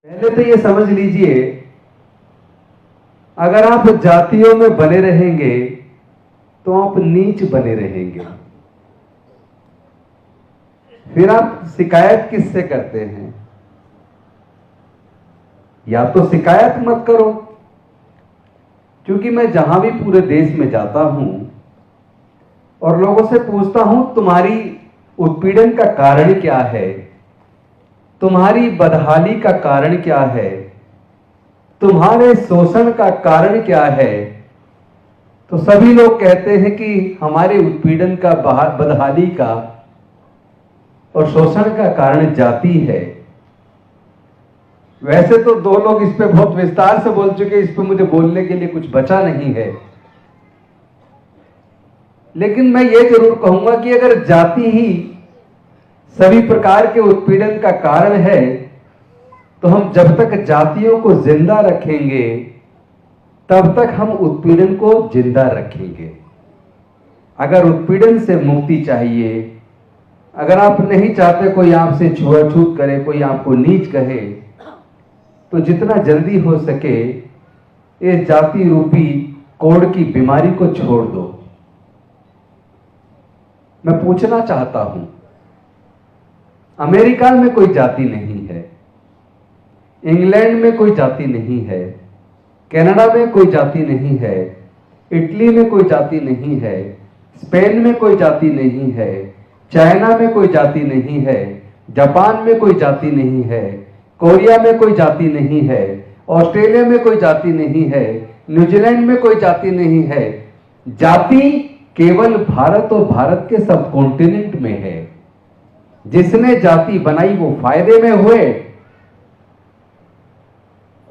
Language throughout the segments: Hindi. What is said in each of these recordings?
पहले तो ये समझ लीजिए, अगर आप जातियों में बने रहेंगे तो आप नीच बने रहेंगे। फिर आप शिकायत किससे करते हैं? या तो शिकायत मत करो, क्योंकि मैं जहां भी पूरे देश में जाता हूं और लोगों से पूछता हूं तुम्हारी उत्पीड़न का कारण क्या है, तुम्हारी बदहाली का कारण क्या है, तुम्हारे शोषण का कारण क्या है, तो सभी लोग कहते हैं कि हमारे उत्पीड़न का, बदहाली का और शोषण का कारण जाति है। वैसे तो दो लोग इस पे बहुत विस्तार से बोल चुके, इस पे मुझे बोलने के लिए कुछ बचा नहीं है, लेकिन मैं ये जरूर कहूंगा कि अगर जाति ही सभी प्रकार के उत्पीड़न का कारण है, तो हम जब तक जातियों को जिंदा रखेंगे तब तक हम उत्पीड़न को जिंदा रखेंगे। अगर उत्पीड़न से मुक्ति चाहिए, अगर आप नहीं चाहते कोई आपसे छुआछूत करे, कोई आपको नीच कहे, तो जितना जल्दी हो सके इस जाति रूपी कोढ़ की बीमारी को छोड़ दो। मैं पूछना चाहता हूं, अमेरिका में कोई जाति नहीं है, इंग्लैंड में कोई जाति नहीं है, कनाडा में कोई जाति नहीं है, इटली में कोई जाति नहीं है, स्पेन में कोई जाति नहीं है, चाइना में कोई जाति नहीं है, जापान में कोई जाति नहीं है, कोरिया में कोई जाति नहीं है, ऑस्ट्रेलिया में कोई जाति नहीं है, न्यूजीलैंड में कोई जाति नहीं है। जाति केवल भारत और भारत के सब कॉन्टिनेंट में है। जिसने जाति बनाई वो फायदे में हुए,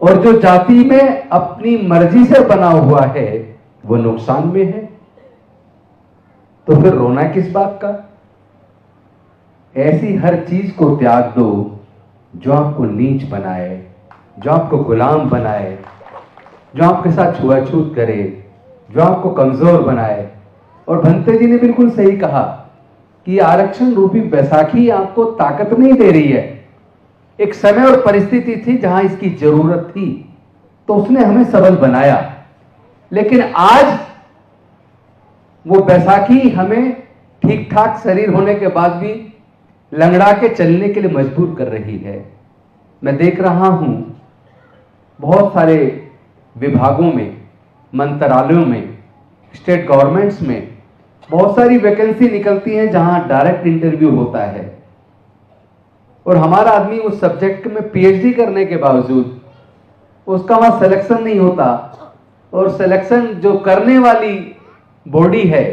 और जो जाति में अपनी मर्जी से बना हुआ है वो नुकसान में है। तो फिर रोना किस बात का? ऐसी हर चीज को त्याग दो जो आपको नीच बनाए, जो आपको गुलाम बनाए, जो आपके साथ छुआछूत करे, जो आपको कमजोर बनाए। और भंते जी ने बिल्कुल सही कहा कि आरक्षण रूपी बैसाखी आपको ताकत नहीं दे रही है। एक समय और परिस्थिति थी जहां इसकी जरूरत थी, तो उसने हमें सबल बनाया, लेकिन आज वो बैसाखी हमें ठीक ठाक शरीर होने के बाद भी लंगड़ा के चलने के लिए मजबूर कर रही है। मैं देख रहा हूं बहुत सारे विभागों में, मंत्रालयों में, स्टेट गवर्नमेंट्स में बहुत सारी वैकेंसी निकलती हैं जहां डायरेक्ट इंटरव्यू होता है, और हमारा आदमी उस सब्जेक्ट में पीएचडी करने के बावजूद उसका वहां सिलेक्शन नहीं होता। और सिलेक्शन जो करने वाली बॉडी है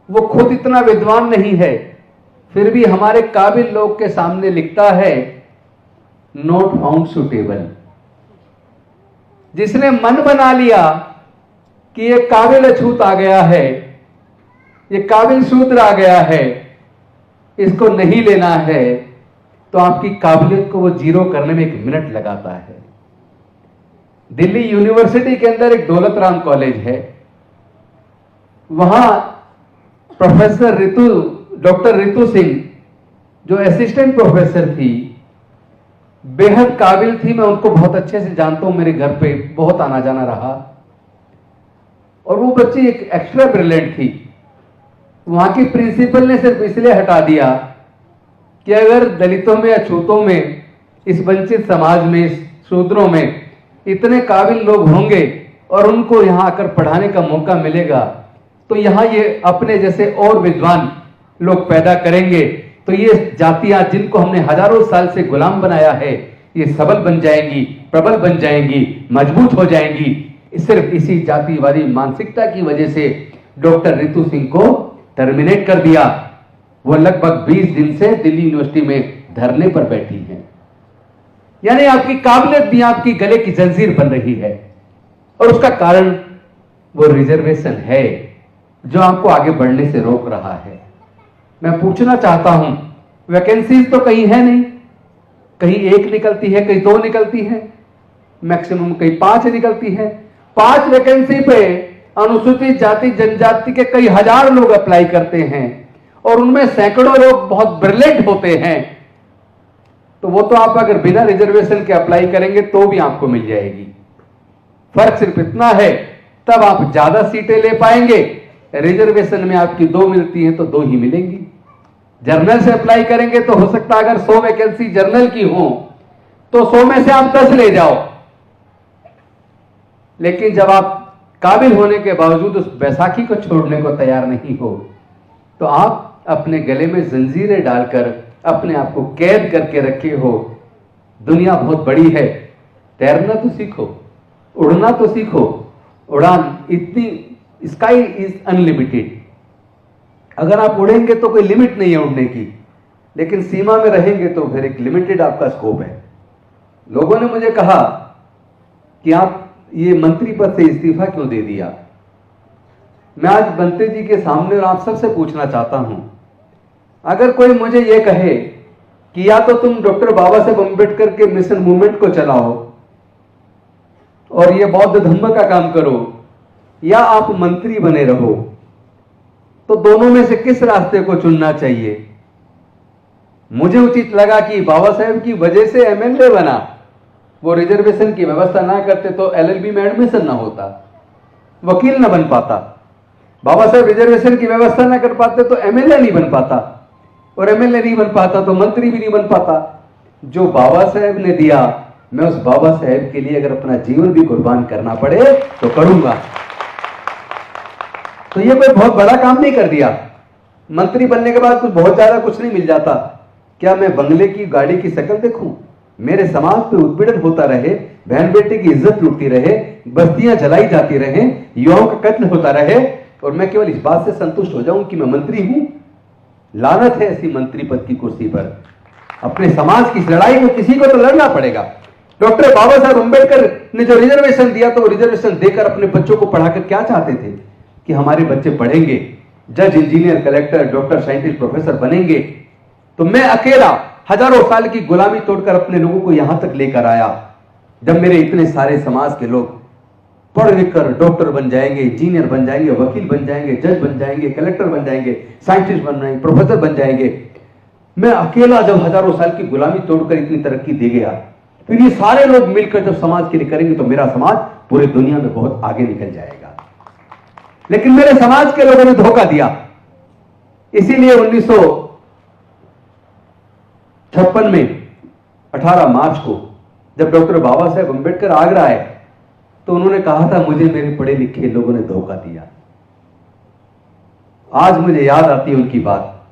वो खुद इतना विद्वान नहीं है, फिर भी हमारे काबिल लोग के सामने लिखता है नॉट फाउंड सुटेबल। जिसने मन बना लिया कि ये काबिल अछूत आ गया है, ये काबिल शूद्र आ गया है, इसको नहीं लेना है, तो आपकी काबिलियत को वो जीरो करने में 1 मिनट लगाता है। दिल्ली यूनिवर्सिटी के अंदर एक दौलत राम कॉलेज है, वहां प्रोफेसर डॉक्टर रितु सिंह जो असिस्टेंट प्रोफेसर थी, बेहद काबिल थी। मैं उनको बहुत अच्छे से जानता हूं, मेरे घर पे बहुत आना जाना रहा। और वो बच्ची एक एक्स्ट्रा ब्रिलियंट थी। वहां की प्रिंसिपल ने सिर्फ इसलिए हटा दिया कि अगर दलितों में, अछूतों में, इस वंचित समाज में, इस शूद्रों में इतने काबिल लोग होंगे और उनको यहां आकर पढ़ाने का मौका मिलेगा, तो यहां ये अपने जैसे और विद्वान लोग पैदा करेंगे, तो ये जातियां जिनको हमने हजारों साल से गुलाम बनाया है, ये सबल बन जाएंगी, प्रबल बन जाएंगी, मजबूत हो जाएंगी। सिर्फ इसी जातिवादी मानसिकता की वजह से डॉक्टर रितु सिंह को टर्मिनेट कर दिया। वो लगभग 20 दिन से दिल्ली यूनिवर्सिटी में धरने पर बैठी हैं। यानी आपकी काबिलियत भी आपकी गले की जंजीर बन रही है, और उसका कारण वो रिजर्वेशन है जो आपको आगे बढ़ने से रोक रहा है। मैं पूछना चाहता हूं, वैकेंसीज तो कहीं है नहीं, कहीं 1 निकलती है, कहीं 2 निकलती है, मैक्सिमम कहीं 5 निकलती है। 5 वैकेंसी पे अनुसूचित जाति जनजाति के कई हजार लोग अप्लाई करते हैं, और उनमें सैकड़ों लोग बहुत ब्रिलियंट होते हैं। तो वो तो आप अगर बिना रिजर्वेशन के अप्लाई करेंगे तो भी आपको मिल जाएगी। फर्क सिर्फ इतना है, तब आप ज्यादा सीटें ले पाएंगे। रिजर्वेशन में आपकी 2 मिलती हैं तो 2 ही मिलेंगी। जर्नल से अप्लाई करेंगे तो हो सकता है अगर 100 वैकेंसी जर्नल की हो तो 100 में से आप 10 ले जाओ, लेकिन जब आप काबिल होने के बावजूद उस बैसाखी को छोड़ने को तैयार नहीं हो तो आप अपने गले में जंजीरें डालकर अपने आप को कैद करके रखे हो। दुनिया बहुत बड़ी है, तैरना तो सीखो, उड़ना तो सीखो। उड़ान इतनी, स्काई इज अनलिमिटेड। अगर आप उड़ेंगे तो कोई लिमिट नहीं है उड़ने की, लेकिन सीमा में रहेंगे तो फिर एक लिमिटेड आपका स्कोप है। लोगों ने मुझे कहा कि आप ये मंत्री पद से इस्तीफा क्यों दे दिया। मैं आज बंते जी के सामने और आप सबसे पूछना चाहता हूं, अगर कोई मुझे ये कहे कि या तो तुम डॉक्टर बाबा साहेब अम्बेडकर के मिशन मूवमेंट को चलाओ और ये बौद्ध धम्म का काम करो, या आप मंत्री बने रहो, तो दोनों में से किस रास्ते को चुनना चाहिए। मुझे उचित लगा कि बाबा साहेब की वजह से एमएलए बना। वो रिजर्वेशन की व्यवस्था ना करते तो एलएलबी में एडमिशन ना होता, वकील ना बन पाता। बाबा साहेब रिजर्वेशन की व्यवस्था ना कर पाते तो एमएलए नहीं बन पाता, और एमएलए नहीं बन पाता तो मंत्री भी नहीं बन पाता। जो बाबा साहेब ने दिया, मैं उस बाबा साहेब के लिए अगर अपना जीवन भी कुर्बान करना पड़े तो करूंगा। तो ये कोई बहुत बड़ा काम नहीं कर दिया। मंत्री बनने के बाद कुछ बहुत ज्यादा कुछ नहीं मिल जाता। क्या मैं बंगले की गाड़ी की शक्ल देखूं? मेरे समाज पे उत्पीड़न होता रहे, बहन बेटे की इज्जत लूटती रहे, बस्तियां जलाई जाती रहे, युवाओं का कत्ल होता रहे, और मैं केवल इस बात से संतुष्ट हो जाऊं कि मैं मंत्री हूं? लानत है ऐसी मंत्री पद की कुर्सी पर। अपने समाज की लड़ाई को किसी को तो लड़ना पड़ेगा। डॉक्टर बाबा साहब अम्बेडकर ने जो रिजर्वेशन दिया, तो रिजर्वेशन देकर अपने बच्चों को पढ़ाकर क्या चाहते थे कि हमारे बच्चे पढ़ेंगे, जज, engineer, collector, doctor, scientist, professor बनेंगे। तो मैं अकेला हजारों साल की गुलामी तोड़कर अपने लोगों को यहां तक लेकर आया। जब मेरे इतने सारे समाज के लोग पढ़ लिख कर डॉक्टर बन जाएंगे, इंजीनियर बन जाएंगे, वकील बन जाएंगे, जज बन जाएंगे, कलेक्टर बन जाएंगे, साइंटिस्ट बन जाएंगे, प्रोफेसर बन जाएंगे, मैं अकेला जब हजारों साल की गुलामी तोड़कर इतनी तरक्की दे गया, फिर ये सारे लोग मिलकर जब समाज के लिए करेंगे तो मेरा समाज पूरी दुनिया में बहुत आगे निकल जाएगा। लेकिन मेरे समाज के लोगों ने धोखा दिया। इसीलिए 1956 में 18 मार्च को जब डॉक्टर बाबा साहेब अम्बेडकर आगरा आए तो उन्होंने कहा था, मुझे मेरे पढ़े लिखे लोगों ने धोखा दिया। आज मुझे याद आती है उनकी बात,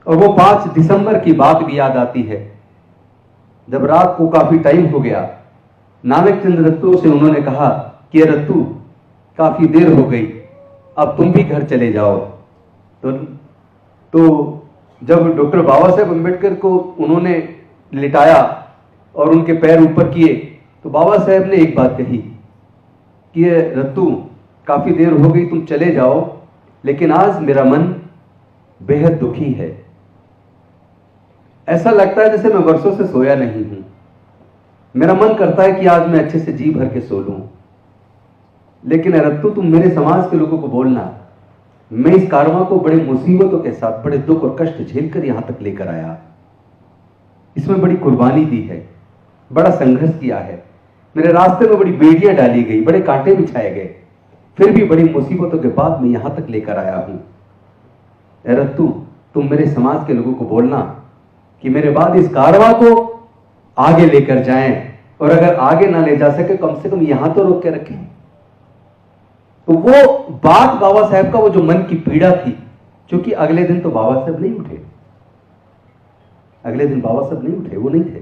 और वो 5 दिसंबर की बात भी याद आती है, जब रात को काफी टाइम हो गया। नानक चंद रत्तू से उन्होंने कहा कि रत्तू, काफी देर हो गई, अब तुम भी घर चले जाओ। तो जब डॉक्टर बाबा साहेब अम्बेडकर को उन्होंने लिटाया और उनके पैर ऊपर किए, तो बाबा साहेब ने एक बात कही कि रत्तू, काफी देर हो गई, तुम चले जाओ, लेकिन आज मेरा मन बेहद दुखी है। ऐसा लगता है जैसे मैं वर्षों से सोया नहीं हूं। मेरा मन करता है कि आज मैं अच्छे से जी भर के सो लूं। लेकिन रत्तू, तुम मेरे समाज के लोगों को बोलना, मैं इस कारवां को बड़े मुसीबतों के साथ, बड़े दुख और कष्ट झेलकर यहां तक लेकर आया। इसमें बड़ी कुर्बानी दी है, बड़ा संघर्ष किया है, मेरे रास्ते में बड़ी बेड़ियां डाली गई, बड़े कांटे बिछाए गए, फिर भी बड़ी मुसीबतों के बाद मैं यहां तक लेकर आया हूं। रत्तू, तुम मेरे समाज के लोगों को बोलना कि मेरे बाद इस कारवां को आगे लेकर जाएं, और अगर आगे ना ले जा सके कम से कम यहां तो रोक के रखें। तो वो बात बाबा साहेब का, वो जो मन की पीड़ा थी, क्योंकि अगले दिन तो बाबा साहेब नहीं उठे, अगले दिन बाबा साहेब नहीं उठे, वो नहीं थे।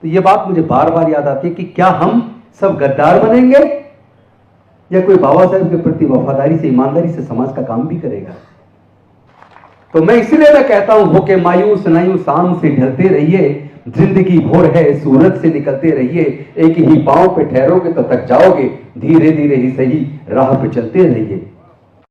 तो ये बात मुझे बार बार याद आती है कि क्या हम सब गद्दार बनेंगे या कोई बाबा साहेब के प्रति वफादारी से, ईमानदारी से समाज का काम भी करेगा। तो मैं इसीलिए मैं कहता हूं, होके मायूस नायूस शाम से ढलते रहिए, जिंदगी भोर है सूरज से निकलते रहिए, एक ही पांव पे ठहरोगे तो थक जाओगे, धीरे धीरे ही सही राह पे चलते रहिए।